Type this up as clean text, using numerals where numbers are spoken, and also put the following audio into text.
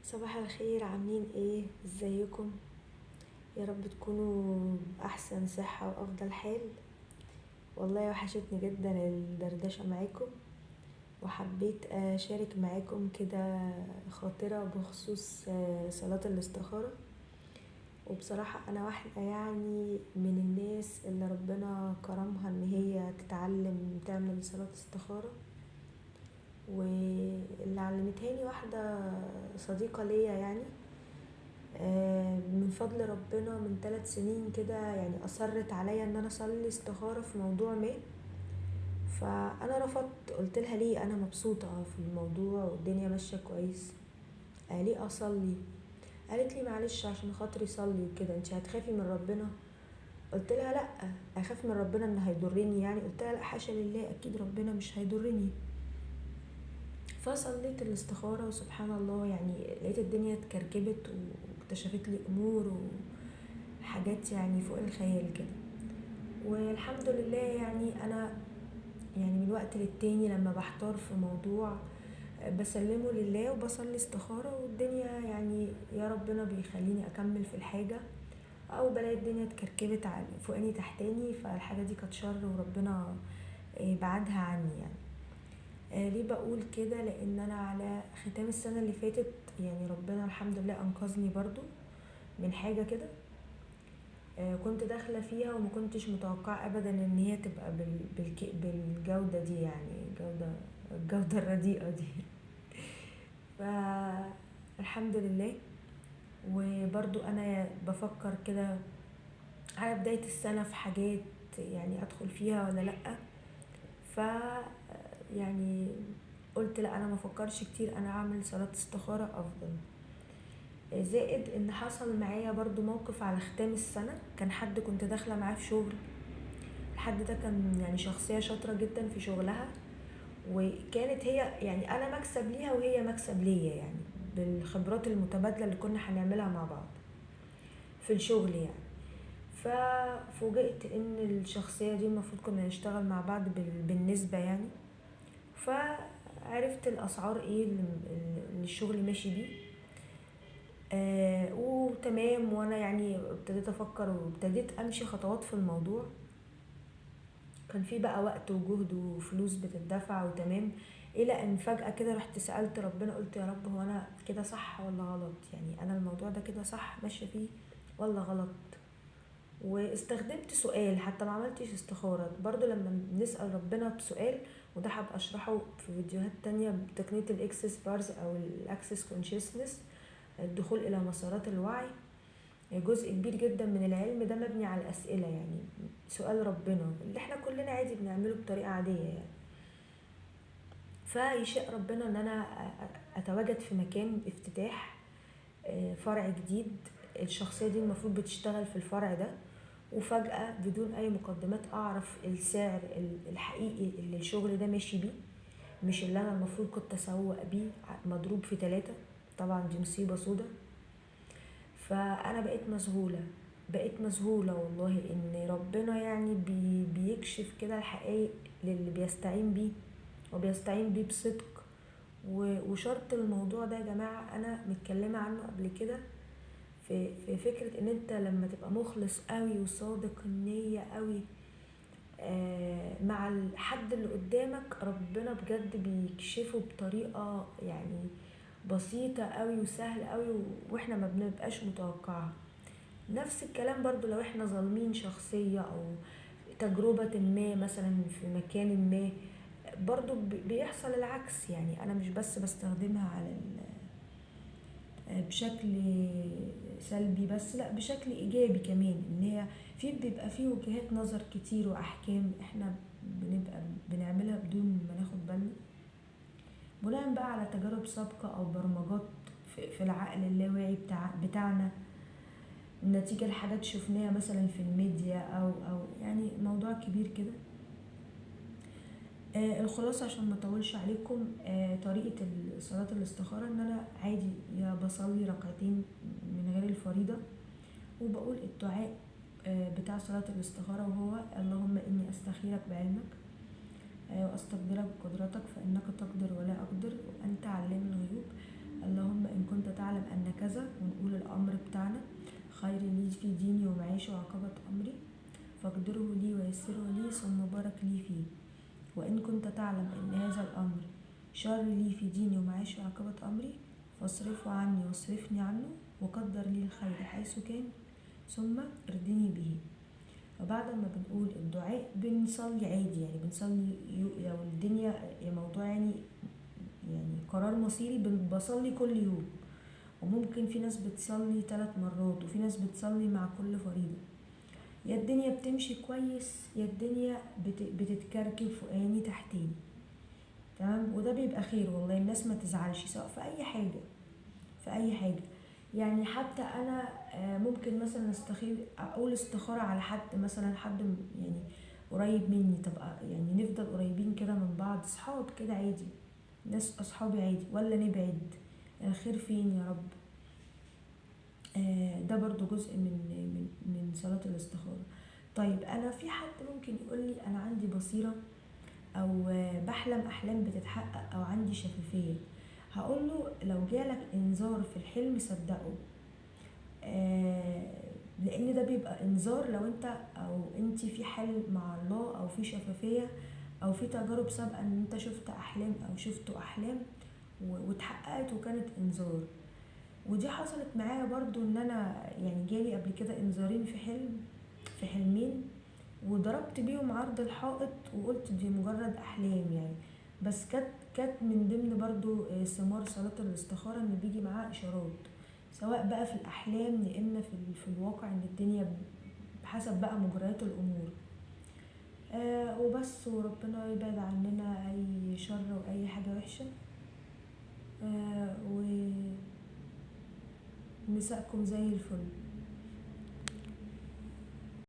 صباح الخير، عاملين ايه؟ ازيكم؟ يا رب تكونوا بأحسن صحة وأفضل حال. والله وحشتني جدا الدردشة معاكم، وحبيت أشارك معاكم كده خاطرة بخصوص صلاة الاستخارة. وبصراحة أنا واحدة يعني من الناس اللي ربنا كرمها إن هي تتعلم تعمل صلاة استخارة، واللي علمتهاني واحدة صديقة ليا يعني. من فضل ربنا من 3 سنين كده يعني أصرت عليا ان انا اصلي استخارة في موضوع ما. فانا رفضت، قلت لها ليه؟ انا مبسوطة في الموضوع والدنيا ماشية كويس. ليه اصلي؟ قالت لي معلش عشان خاطري صلي وكده، انت هتخافي من ربنا؟ قلت لها لا، اخاف من ربنا ان هيضرني يعني؟ قلت لها لا حاشا لله، اكيد ربنا مش هيضرني. فصليت الاستخارة وسبحان الله يعني لقيت الدنيا اتكركبت واكتشفت لي امور وحاجات يعني فوق الخيال كده. والحمد لله يعني انا يعني من وقت للتاني لما بحتار في موضوع بسلمه لله وبصلي استخارة، والدنيا يعني يا ربنا بيخليني اكمل في الحاجة، او بلاقي الدنيا اتكركبت فوقاني تحتاني، فالحاجة دي كانت شر وربنا بعدها عني يعني. ليه بقول كده؟ لان انا على ختام السنة اللي فاتت يعني ربنا الحمد لله انقذني برضو من حاجة كده. كنت داخلة فيها وما كنتش متوقعة ابدا ان هي تبقى بالجودة دي، يعني الجودة الرديئة دي. فالحمد لله. وبرضو انا بفكر كده على بداية السنة في حاجات يعني ادخل فيها ولا لأ. ف يعني قلت لا، انا ما فكرش كتير، انا اعمل صلاة استخارة افضل. زائد ان حصل معايا برضو موقف على ختام السنة، كان حد كنت داخلة معاه في شغل. الحد ده كان يعني شخصية شاطرة جدا في شغلها، وكانت هي يعني انا مكسب ليها وهي مكسب ليا يعني، بالخبرات المتبادلة اللي كنا هنعملها مع بعض في الشغل يعني. ففوجئت ان الشخصية دي المفروض كنا نشتغل مع بعض بالنسبة يعني. فعرفت الاسعار ايه اللي الشغل ماشي بيه. وتمام، وانا يعني ابتديت افكر وابتديت امشي خطوات في الموضوع. كان في بقى وقت وجهد وفلوس بتدفع وتمام، الى ان فجأة كده رحت سألت ربنا، قلت يا رب هو انا كده صح ولا غلط؟ يعني انا الموضوع ده كده صح ماشية فيه ولا غلط؟ واستخدمت سؤال، حتى ما عملتش استخارة برضو، لما نسأل ربنا بسؤال، وده هبقى اشرحه في فيديوهات تانية بتقنية الاكسس بارز او الاكسس كونشسنس، الدخول الى مسارات الوعي. جزء كبير جدا من العلم ده مبني على الأسئلة، يعني سؤال ربنا اللي احنا كلنا عادي بنعمله بطريقة عادية يعني. فيشاء ربنا ان انا اتواجد في مكان افتتاح فرع جديد. الشخصية دي المفروض بتشتغل في الفرع ده، وفجأة بدون اي مقدمات اعرف السعر الحقيقي اللي الشغل ده ماشي بيه، مش اللي انا المفروض كنت اسوق بيه، مضروب في 3. طبعا دي مصيبة سودة. فانا بقيت مذهولة والله ان ربنا يعني بيكشف كده الحقائق للي بيستعين بيه، وبيستعين بيه بصدق. وشرط الموضوع ده يا جماعة انا متكلمة عنه قبل كده، في فكرة ان انت لما تبقى مخلص قوي وصادق النية قوي مع الحد اللي قدامك، ربنا بجد بيكشفه بطريقة يعني بسيطة قوي وسهل قوي، واحنا ما بنبقاش متوقعها. نفس الكلام برضو لو احنا ظالمين شخصية او تجربة ما مثلا في مكان ما، برضو بيحصل العكس. يعني انا مش بس بستخدمها على بشكل سلبي بس، لا بشكل ايجابي كمان، ان هي بيبقى فيه وجهات نظر كتير واحكام احنا بنبقى بنعملها بدون ما ناخد بالنا، بناء بقى على تجارب سابقة او برمجات في العقل اللاواعي بتاعنا، نتيجة لحاجات شفناها مثلا في الميديا او يعني موضوع كبير كده. الخلاصة عشان ما اطولش عليكم، طريقة صلاة الاستخارة ان انا عادي يا بصلي ركعتين من غير الفريضة، وبقول الدعاء بتاع صلاة الاستخارة، وهو اللهم اني استخيرك بعلمك واستقدرك بقدرتك فانك تقدر ولا اقدر وانت علام الغيوب. اللهم ان كنت تعلم وهكذا، ونقول الأمر بتاعنا: خير لي في ديني ومعيشي وعاقبة أمري، فاقدره لي ويسره لي ثم بارك لي فيه. وإن كنت تعلم أن هذا الأمر شر لي في ديني ومعيشي وعاقبة أمري، فاصرفه عني واصرفني عنه، وقدر لي الخير حيث كان، ثم ارضني به. وبعد ما بنقول الدعاء بنصلي عادي، يعني بنصلي لو الدنيا موضوع يعني قرار مصيري بصلي كل يوم. وممكن في ناس بتصلي 3 مرات، وفي ناس بتصلي مع كل فريضة. يا الدنيا بتمشي كويس يا الدنيا بتتكركب فوقاني تحتاني، تمام. وده بيبقى خير والله، الناس ما تزعلش، سواء في اي حاجة في اي حاجة. يعني حتى انا ممكن مثلا اقول استخارة على حد، مثلا حد يعني قريب مني، طب يعني نفضل قريبين كده من بعض، صحاب كده عادي، ناس اصحابي عادي، ولا نبعد؟ الخير فين يا رب؟ ده برضو جزء من صلاة الاستخارة. طيب انا في حد ممكن يقول لي انا عندي بصيرة، او بحلم احلام بتتحقق، او عندي شفافية. هقول له لو جالك انذار في الحلم صدقه، لان ده بيبقى انذار لو انت او انتي في حل مع الله، او في شفافية، او في تجارب سابقة ان انت شفت احلام او شفتوا احلام واتحققت وكانت انذار. ودي حصلت معايا برضو، ان انا يعني جالي قبل كده انذارين في حلمين، وضربت بيهم عرض الحائط وقلت دي مجرد احلام يعني. بس كانت من ضمن برضو ثمار صلاة الاستخارة ان بيجي معاها اشارات، سواء بقى في الاحلام يا اما في الواقع، ان الدنيا بحسب بقى مجريات الامور. وبس، وربنا يبعد عننا اي شر واي حاجة وحشة. ومساءكم زي الفل.